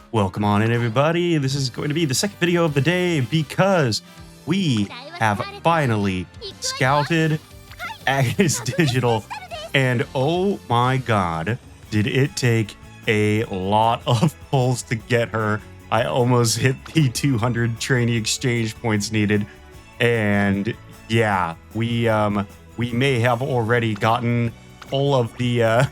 Welcome on in, everybody. This is going to be the second video of the day because we have finally scouted Agnes Digital, and oh my god, did it take a lot of pulls to get her. I almost hit the 200 trainee exchange points needed, and yeah, we may have already gotten all of the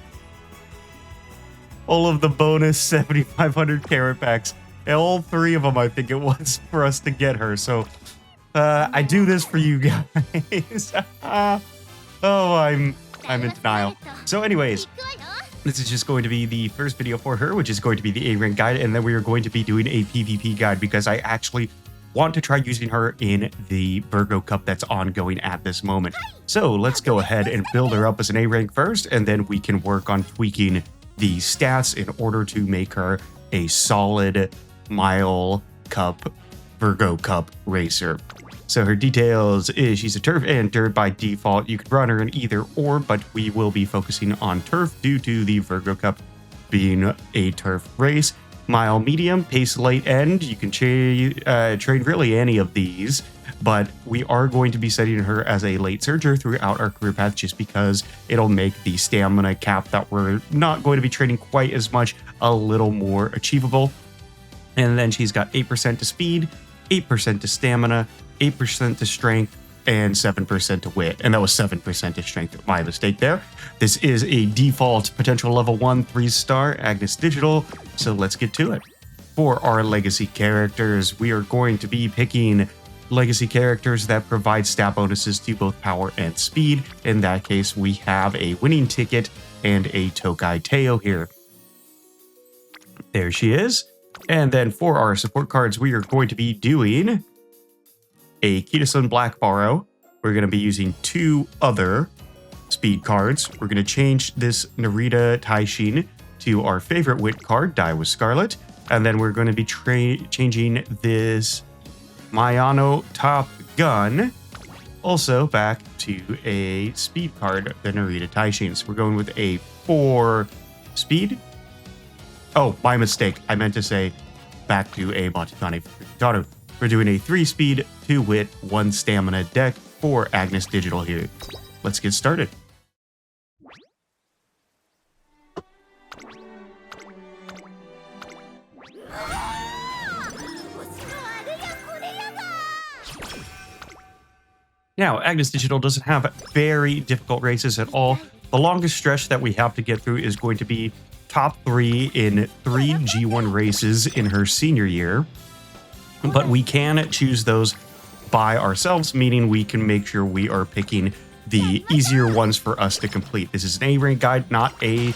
bonus 7,500 carrot packs. All three of them, I think it was, for us to get her. So I do this for you guys. Oh, I'm in denial. So anyways, this is just going to be the first video for her, which is going to be the A-Rank guide, and then we are going to be doing a PvP guide because I actually want to try using her in the Virgo Cup that's ongoing at this moment. So let's go ahead and build her up as an A-Rank first, and then we can work on tweaking the stats in order to make her a solid Mile Cup, Virgo Cup racer. So her details is she's a turf and dirt by default. You could run her in either or, but we will be focusing on turf due to the Virgo Cup being a turf race. Mile medium, pace late end. You can train really any of these, but we are going to be setting her as a late surger throughout our career path just because it'll make the stamina cap that we're not going to be training quite as much a little more achievable. And then she's got 8% to speed, 8% to stamina, 8% to strength, and 7% to wit. And that was 7% to strength. My mistake there. This is a default potential level 1 3-star Agnes Digital. So let's get to it. For our legacy characters, we are going to be picking legacy characters that provide stat bonuses to both power and speed. In that case, we have a winning ticket and a Tokai Teo here. There she is. And then for our support cards, we are going to be doing a Kitasun Black Borrow. We're going to be using 2 other speed cards. We're going to change this Narita Taishin to our favorite wit card, Die with Scarlet. And then we're going to be changing this Mayano Top Gun also back to a speed card, the Narita Taishin. So we're going with a 4 speed. Oh, my mistake. I meant to say back to a Batikane Fukutaru. We're doing a 3 speed, 2 wit, 1 stamina deck for Agnes Digital here. Let's get started. Now, Agnes Digital doesn't have very difficult races at all. The longest stretch that we have to get through is going to be top 3 in 3 G1 races in her senior year. But we can choose those by ourselves, meaning we can make sure we are picking the easier ones for us to complete. This is an A-Rank guide, not a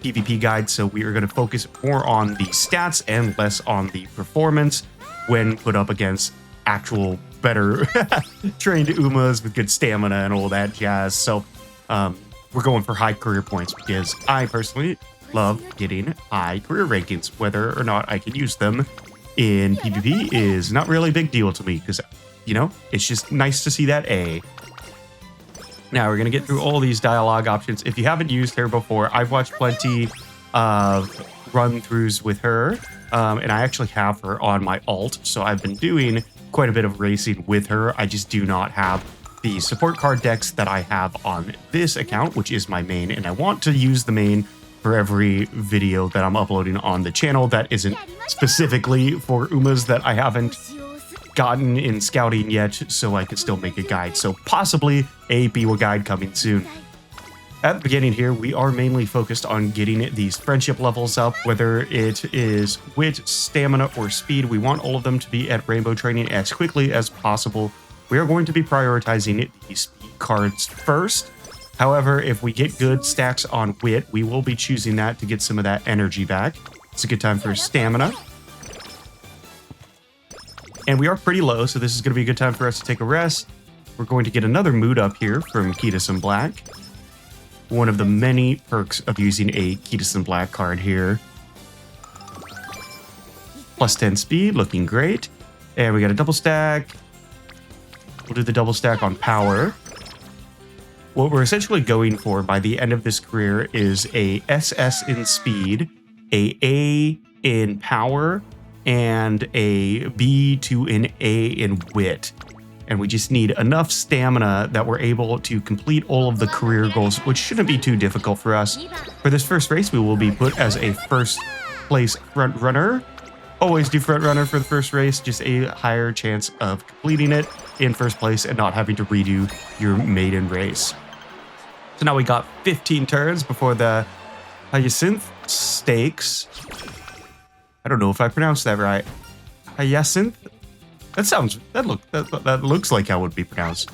PvP guide, so we are going to focus more on the stats and less on the performance when put up against actual better trained Umas with good stamina and all that jazz. So we're going for high career points because I personally love getting high career rankings. Whether or not I can use them in PvP is not really a big deal to me because, you know, it's just nice to see that A. Now we're going to get through all these dialogue options. If you haven't used her before, I've watched plenty of run-throughs with her, and I actually have her on my alt, so I've been doing quite a bit of racing with her. I just do not have the support card decks that I have on this account, which is my main, and I want to use the main for every video that I'm uploading on the channel that isn't specifically for Umas that I haven't gotten in scouting yet, so I can still make a guide. So possibly a Biwa guide coming soon. At the beginning here, we are mainly focused on getting these friendship levels up, whether it is wit, stamina, or speed. We want all of them to be at rainbow training as quickly as possible. We are going to be prioritizing the speed cards first. However, if we get good stacks on wit, we will be choosing that to get some of that energy back. It's a good time for stamina. And we are pretty low, so this is going to be a good time for us to take a rest. We're going to get another mood up here from Kitasun Black. one of the many perks of using a Ketis Black card here. Plus 10 speed, looking great. And we got a double stack. We'll do the double stack on power. What we're essentially going for by the end of this career is a SS in speed, A in power, and a B to an A in wit. And we just need enough stamina that we're able to complete all of the career goals, which shouldn't be too difficult for us. For this first race, we will be put as a first place front runner. Always do front runner for the first race, just a higher chance of completing it in first place and not having to redo your maiden race. So now we got 15 turns before the Hyacinth Stakes. I don't know if I pronounced that right. Hyacinth? That looks like how it would be pronounced.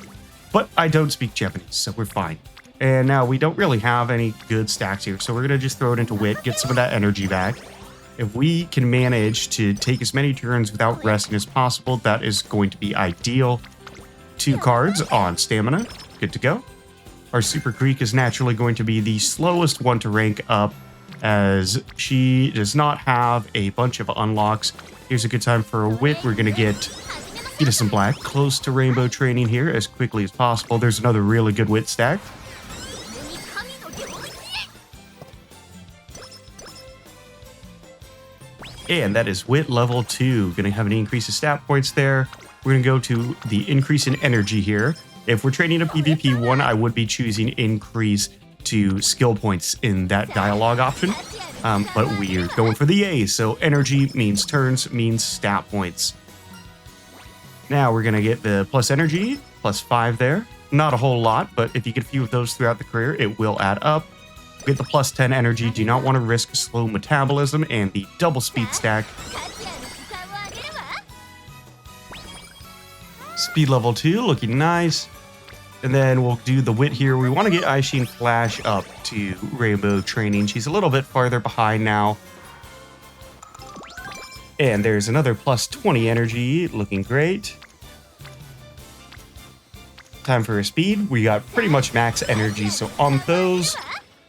But I don't speak Japanese, so we're fine. And now we don't really have any good stacks here, so we're gonna just throw it into wit, get some of that energy back. If we can manage to take as many turns without resting as possible, that is going to be ideal. 2 cards on stamina, good to go. Our Super Creek is naturally going to be the slowest one to rank up, as she does not have a bunch of unlocks. Here's a good time for a wit. We're gonna get Ketis Black close to rainbow training here as quickly as possible. There's another really good wit stack. And that is wit level 2. Gonna have an increase of stat points there. We're gonna go to the increase in energy here. If we're training a PvP 1, I would be choosing increase to skill points in that dialogue option. But we're going for the A, so energy means turns, means stat points. Now we're gonna get the plus energy, plus 5 there. Not a whole lot, but if you get a few of those throughout the career, it will add up. Get the plus 10 energy, do not want to risk slow metabolism, and the double speed stack. Speed level 2, looking nice. And then we'll do the wit here. We want to get Aishin Flash up to rainbow training. She's a little bit farther behind now. And there's another plus 20 energy, looking great. Time for a speed. We got pretty much max energy, so on those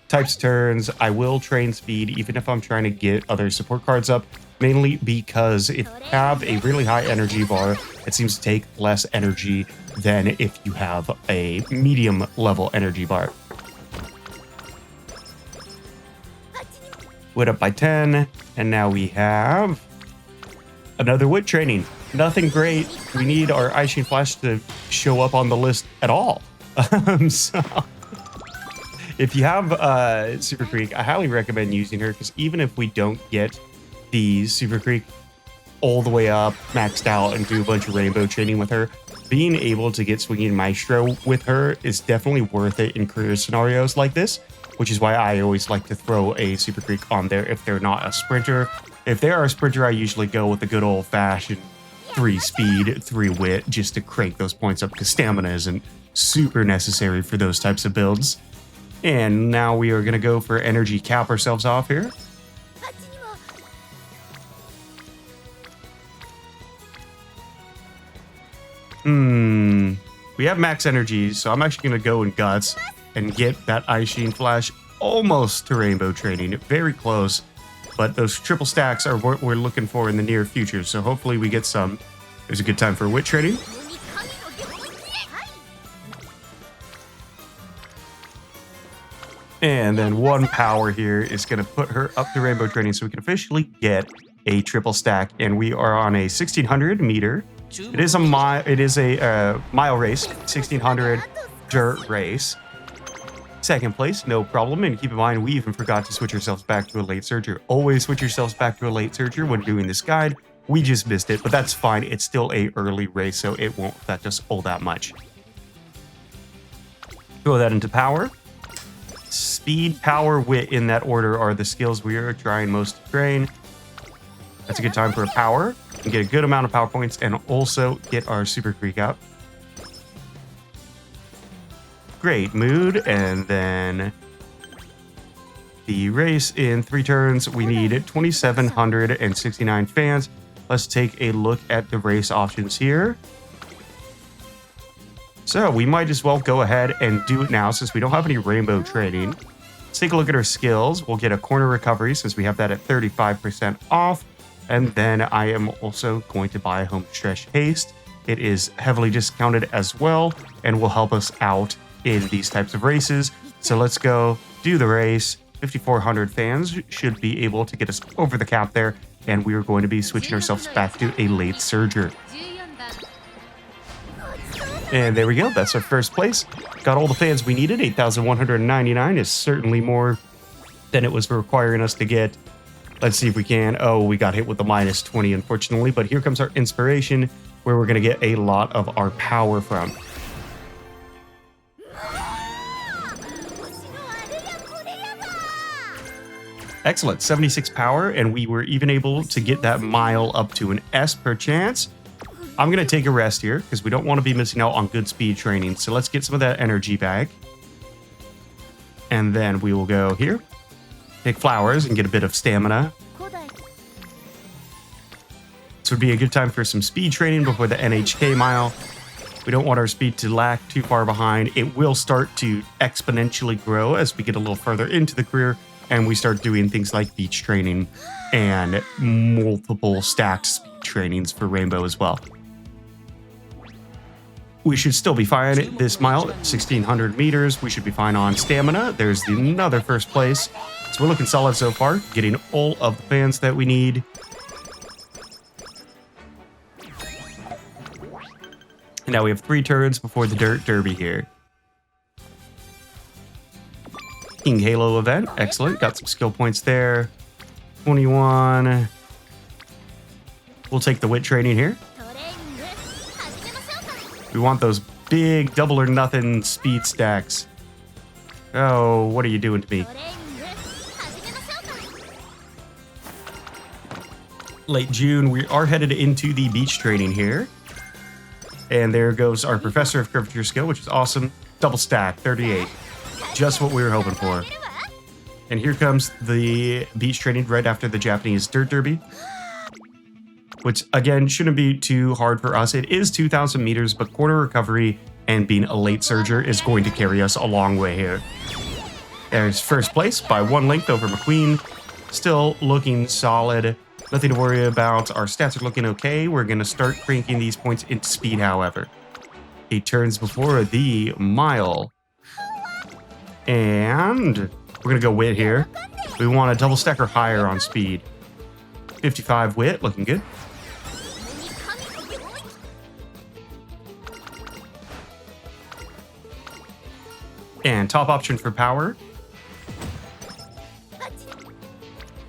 types of turns, I will train speed even if I'm trying to get other support cards up, mainly because if you have a really high energy bar, it seems to take less energy than if you have a medium level energy bar. Wit up by 10, and now we have another wit training. Nothing great. We need our Aishin Flash to show up on the list at all. So if you have Super Creek, I highly recommend using her, because even if we don't get the Super Creek all the way up, maxed out, and do a bunch of rainbow training with her, being able to get Swinging Maestro with her is definitely worth it in career scenarios like this, which is why I always like to throw a Super Creek on there if they're not a sprinter. If they are a sprinter, I usually go with the good old-fashioned 3 speed, 3 wit, just to crank those points up, because stamina isn't super necessary for those types of builds. And now we are going to go for energy, cap ourselves off here. We have max energy, so I'm actually going to go in Guts and get that Aishin Flash almost to rainbow training. Very close, but those triple stacks are what we're looking for in the near future, so hopefully we get some. There's a good time for wit training. And then 1 power here is going to put her up to rainbow training so we can officially get a triple stack. And we are on a 1600 meter. It is a mile race, 1600 dirt race. Second place, no problem. And keep in mind, we even forgot to switch ourselves back to a late searcher. Always switch yourselves back to a late searcher when doing this guide. We just missed it, but that's fine. It's still a early race, so it won't affect us all that much. Throw that into power. Speed, power, wit in that order are the skills we are trying most to train. That's a good time for a power. And get a good amount of power points and also get our Super Creek up. Great mood. And then the race in 3 turns. We need 2,769 fans. Let's take a look at the race options here. So we might as well go ahead and do it now since we don't have any rainbow training. Let's take a look at our skills. We'll get a corner recovery since we have that at 35% off. And then I am also going to buy a home stretch haste. It is heavily discounted as well and will help us out in these types of races. So let's go do the race. 5,400 fans should be able to get us over the cap there. And we are going to be switching ourselves back to a late surger. And there we go. That's our first place. Got all the fans we needed. 8,199 is certainly more than it was requiring us to get. Let's see if we can. Oh, we got hit with the minus 20, unfortunately. But here comes our inspiration, where we're going to get a lot of our power from. Excellent. 76 power, and we were even able to get that mile up to an S per chance. I'm going to take a rest here because we don't want to be missing out on good speed training. So let's get some of that energy back. And then we will go here, pick flowers, and get a bit of stamina. This would be a good time for some speed training before the NHK mile. We don't want our speed to lag too far behind. It will start to exponentially grow as we get a little further into the career and we start doing things like beach training and multiple stacked speed trainings for Rainbow as well. We should still be fine at this mile, 1,600 meters. We should be fine on stamina. There's another first place. So we're looking solid so far, getting all of the fans that we need. And now we have 3 turns before the Dirt Derby here. King Halo event, excellent. Got some skill points there. 21. We'll take the wit training here. We want those big double or nothing speed stacks. Oh, what are you doing to me? Late June, we are headed into the beach training here. And there goes our Professor of Curvature skill, which is awesome. Double stack, 38. Just what we were hoping for. And here comes the beach training right after the Japanese Dirt Derby. Which, again, shouldn't be too hard for us. It is 2,000 meters, but corner recovery and being a late surger is going to carry us a long way here. There's first place by 1 length over McQueen. Still looking solid. Nothing to worry about. Our stats are looking okay. We're going to start cranking these points into speed, however. 8 turns before the mile. And we're going to go wit here. We want a double stack or higher on speed. 55 wit, looking good. And top option for power.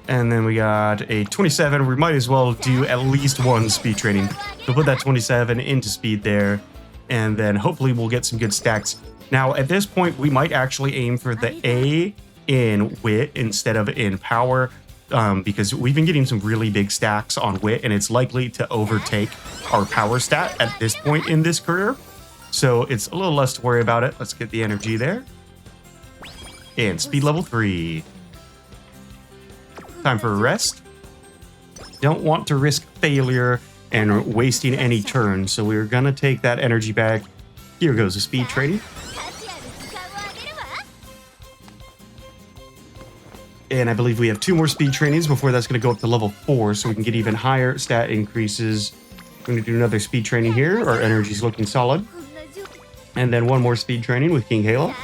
And then we got a 27. We might as well do at least 1 speed training. So put that 27 into speed there. And then hopefully we'll get some good stacks. Now, at this point, we might actually aim for the A in wit instead of in power. Because we've been getting some really big stacks on wit, and it's likely to overtake our power stat at this point in this career. So it's a little less to worry about it. Let's get the energy there. And speed level 3. Time for a rest. Don't want to risk failure and wasting any turns, so we're going to take that energy back. Here goes the speed training. And I believe we have 2 more speed trainings before that's going to go up to level 4, so we can get even higher stat increases. We're going to do another speed training here. Our energy's looking solid. And then 1 more speed training with King Halo.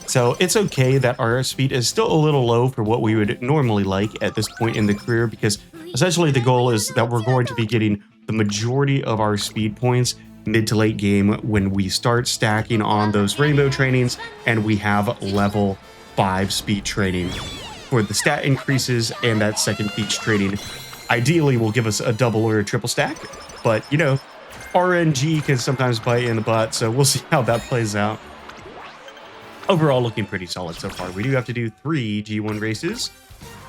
So it's okay that our speed is still a little low for what we would normally like at this point in the career, because essentially the goal is that we're going to be getting the majority of our speed points mid to late game when we start stacking on those rainbow trainings and we have level 5 speed training for the stat increases, and that second beach training ideally will give us a double or a triple stack, but you know, RNG can sometimes bite in the butt, so we'll see how that plays out. Overall looking pretty solid so far. We do have to do 3 G1 races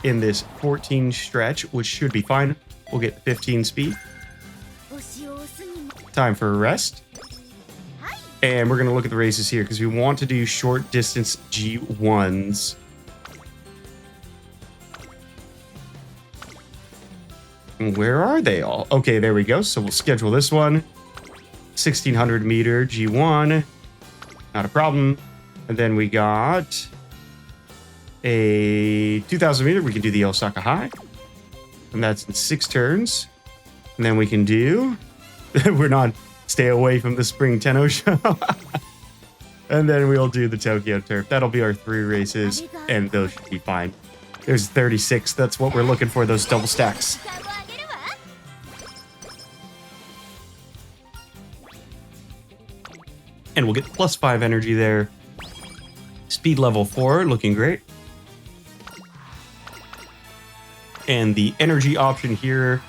in this 14 stretch, which should be fine. We'll get 15 speed. Time for a rest. And we're going to look at the races here because we want to do short distance G1s. Where are they all? Okay, there we go. So we'll schedule this one. 1600 meter G1. Not a problem. And then we got a 2000 meter. We can do the Osaka High. And that's in 6 turns. And then we can do... We're not... Stay away from the Spring Tenno show. And then we'll do the Tokyo Turf. That'll be our 3 races. And those should be fine. There's 36. That's what we're looking for, those double stacks. And we'll get +5 energy there. Speed level 4, looking great. And the energy option here,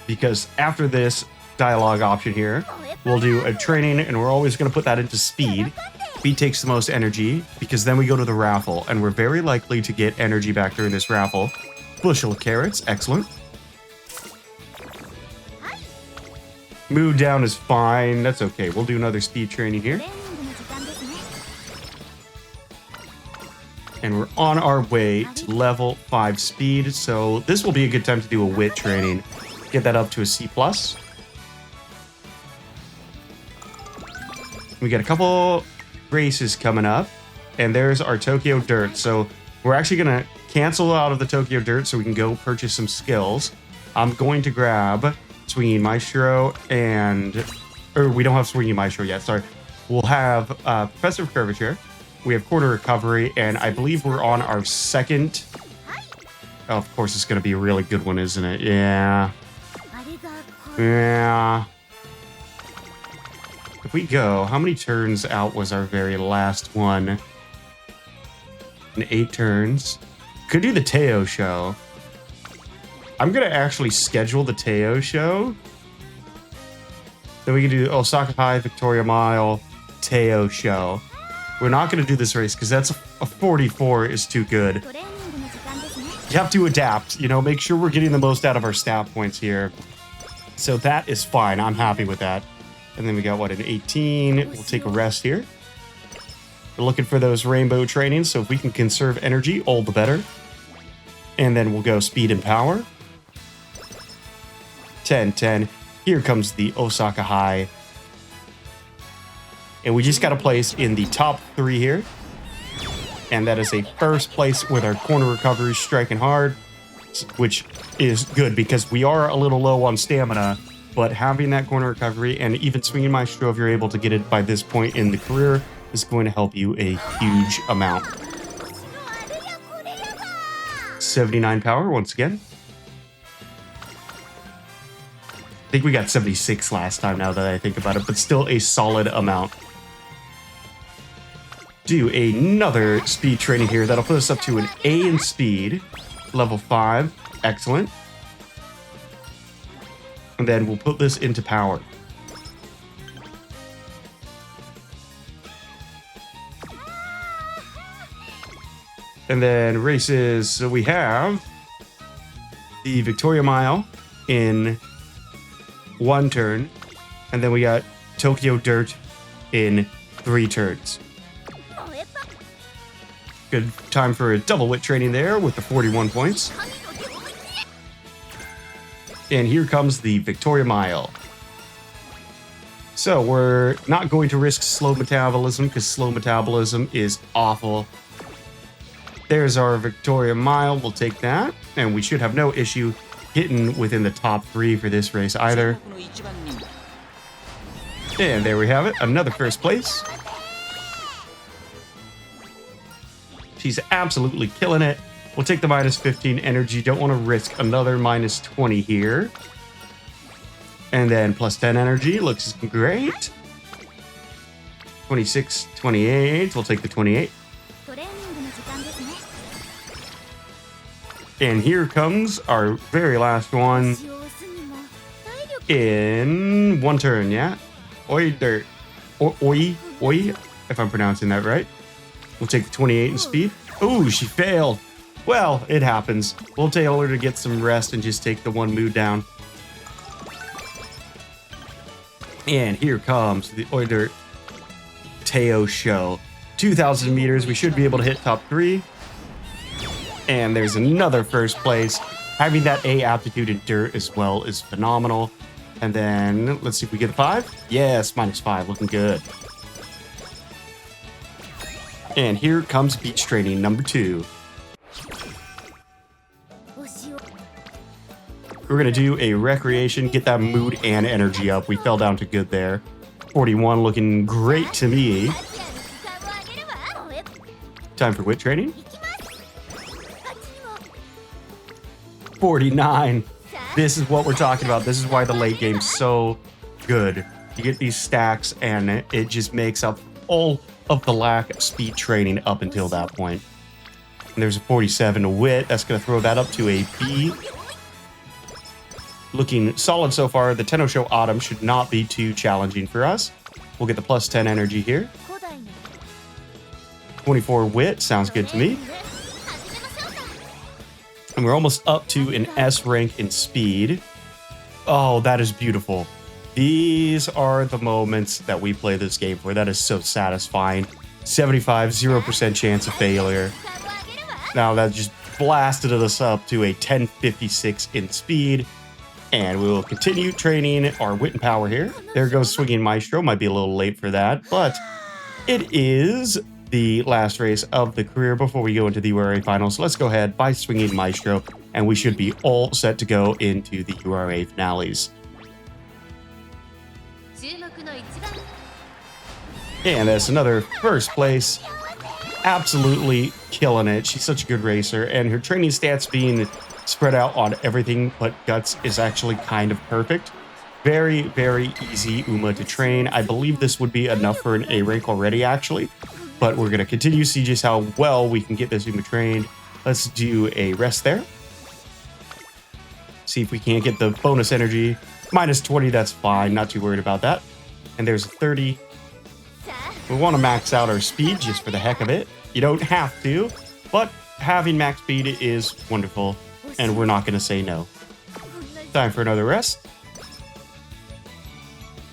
because after this dialogue option here, we'll do a training, and we're always going to put that into speed. Speed takes the most energy, because then we go to the raffle, and we're very likely to get energy back during this raffle. Bushel of carrots, excellent. Mood down is fine, that's okay. We'll do another speed training here. And we're on our way to level 5 speed, so this will be a good time to do a wit training. Get that up to a C+. We got a couple races coming up, and there's our Tokyo Dirt. So we're actually going to cancel out of the Tokyo Dirt so we can go purchase some skills. I'm going to grab Swinging Maestro and... Or we don't have Swinging Maestro yet, sorry. We'll have Professor of Curvature. We have Quarter Recovery, and I believe we're on our second... Oh, of course, it's going to be a really good one, isn't it? Yeah. Yeah. If we go, how many turns out was our very last one? 8 turns. Could do the Teo show. I'm going to actually schedule the Teo show. Then we can do Osaka High, Victoria Mile, Teo show. We're not going to do this race because that's a 44 is too good. You have to adapt, you know, make sure we're getting the most out of our stat points here. So that is fine. I'm happy with that. And then we got, what, an 18. We'll take a rest here. We're looking for those rainbow trainings, so if we can conserve energy, all the better. And then we'll go speed and power. 10, 10. Here comes the Osaka High. And we just got to place in the top 3 here. And that is a first place with our corner recovery striking hard, which is good because we are a little low on stamina. But having that corner recovery and even Swinging Maestro, if you're able to get it by this point in the career, is going to help you a huge amount. 79 power once again. I think we got 76 last time now that I think about it, but still a solid amount. Do another speed training here. That'll put us up to an A in speed. Level 5. Excellent. And then we'll put this into power. And then races. So we have the Victoria Mile in 1 turn. And then we got Tokyo Dirt in 3 turns. Good time for a double wit training there with the 41 points. And here comes the Victoria Mile. So we're not going to risk slow metabolism because slow metabolism is awful. There's our Victoria Mile. We'll take that. And we should have no issue getting within the top 3 for this race either. And there we have it. Another first place. She's absolutely killing it. We'll take the minus 15 energy. Don't want to risk another minus 20 here. And then plus 10 energy. Looks great. 26, 28. We'll take the 28. And here comes our very last one. In 1 turn, yeah? Oi, dirt. Oi, if I'm pronouncing that right. We'll take the 28 in speed. Ooh, she failed. Well, it happens. We'll tell her to get some rest and just take the 1 mood down. And here comes the Oider Teo show. 2,000 meters. We should be able to hit top 3. And there's another first place. Having that A aptitude in dirt as well is phenomenal. And then let's see if we get a 5. Yes, -5, looking good. And here comes beach training number 2. We're gonna do a recreation, get that mood and energy up. We fell down to good there. 41 looking great to me. Time for wit training. 49. This is what we're talking about. This is why the late game's so good. You get these stacks and it just makes up all of the lack of speed training up until that point. And there's a 47 wit. That's going to throw that up to a B. Looking solid so far. The Tenno Show Autumn should not be too challenging for us. We'll get the +10 energy here. 24 wit. Sounds good to me. And we're almost up to an S rank in speed. Oh, that is beautiful. These are the moments that we play this game for. That is so satisfying. 75, 0% chance of failure. Now that just blasted us up to a 1056 in speed. And we will continue training our wit and power here. There goes Swinging Maestro. Might be a little late for that, but it is the last race of the career before we go into the URA finals. So let's go ahead by Swinging Maestro, and we should be all set to go into the URA finales. And that's another first place. Absolutely killing it. She's such a good racer, and her training stats being spread out on everything but guts is actually kind of perfect. Very, very easy Uma to train. I believe this would be enough for an A rank already, actually. But we're going to continue to see just how well we can get this Uma trained. Let's do a rest there. See if we can't get the bonus energy. -20, that's fine. Not too worried about that. And there's a 30. We want to max out our speed just for the heck of it. You don't have to, but having max speed is wonderful. And we're not going to say no. Time for another rest.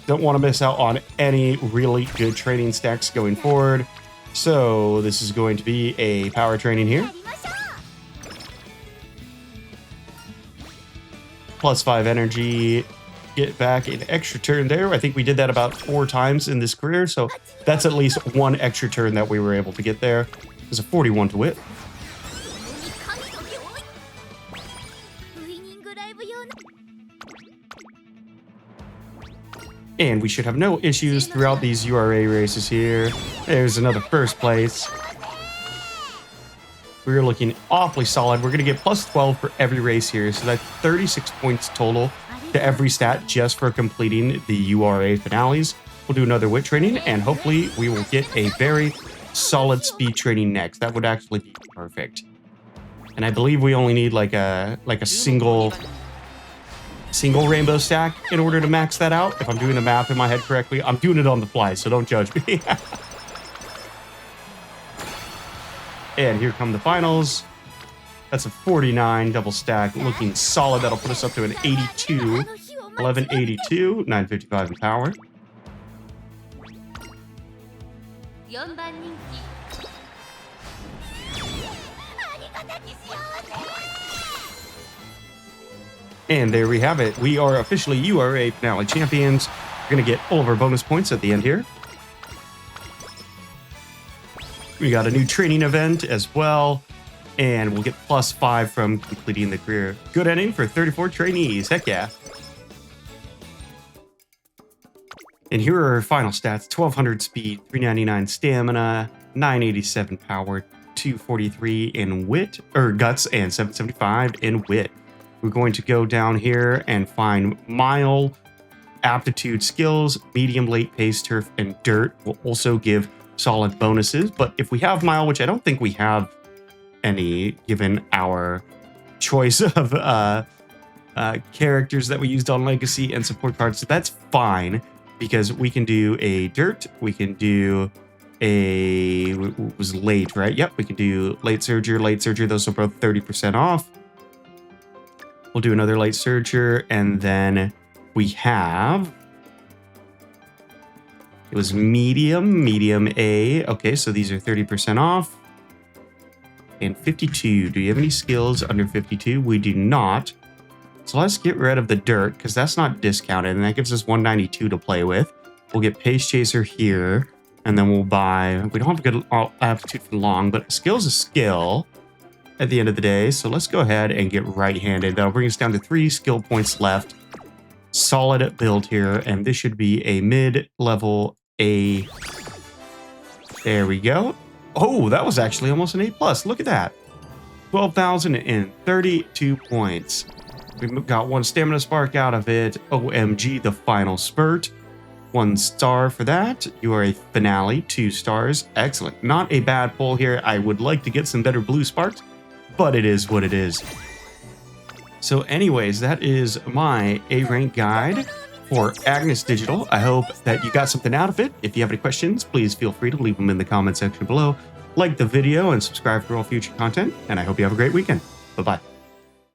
Don't want to miss out on any really good training stacks going forward. So this is going to be a power training here. +5 energy. Get back an extra turn there. I think we did that about 4 times in this career. So that's at least 1 extra turn that we were able to get there. There's a 41 to wit. And we should have no issues throughout these URA races here. There's another first place. We're looking awfully solid. We're going to get +12 for every race here. So that's 36 points total to every stat just for completing the URA finales. We'll do another wit training, and hopefully we will get a very solid speed training next. That would actually be perfect. And I believe we only need like a single rainbow stack in order to max that out. If I'm doing the math in my head correctly, I'm doing it on the fly, so don't judge me. And here come the finals. That's a 49 double stack, looking solid. That'll put us up to an 82, 1182, 955 in power. And there we have it. We are officially URA finale champions. We're going to get all of our bonus points at the end here. We got a new training event as well. And we'll get +5 from completing the career. Good ending for 34 trainees. Heck yeah. And here are our final stats. 1200 speed, 399 stamina, 987 power, 243 in wit, or guts, and 775 in wit. We're going to go down here and find mile, aptitude skills, medium, late pace, turf, and dirt will also give solid bonuses. But if we have mile, which I don't think we have any given our choice of characters that we used on Legacy and support cards, so that's fine because we can do a dirt, we can do a, it was late, right? Yep, we can do late surger, those are both 30% off. We'll do another late surger, and then we have, it was medium A. Okay, so these are 30% off. and 52. Do you have any skills under 52? We do not. So let's get rid of the dirt because that's not discounted, and that gives us 192 to play with. We'll get Pace Chaser here, and then we'll buy... We don't have a good aptitude for long, but skill's a skill at the end of the day. So let's go ahead and get right-handed. That'll bring us down to 3 skill points left. Solid build here, and this should be a mid-level A. There we go. Oh, that was actually almost an A+. Look at that. 12,032 points. We got 1 stamina spark out of it. OMG, the final spurt. 1 star for that. You are a finale, 2 stars. Excellent. Not a bad pull here. I would like to get some better blue sparks, but it is what it is. So anyways, that is my A-Rank guide for Agnes Digital. I hope that you got something out of it. If you have any questions, please feel free to leave them in the comment section below. Like the video and subscribe for all future content, and I hope you have a great weekend. Bye-bye.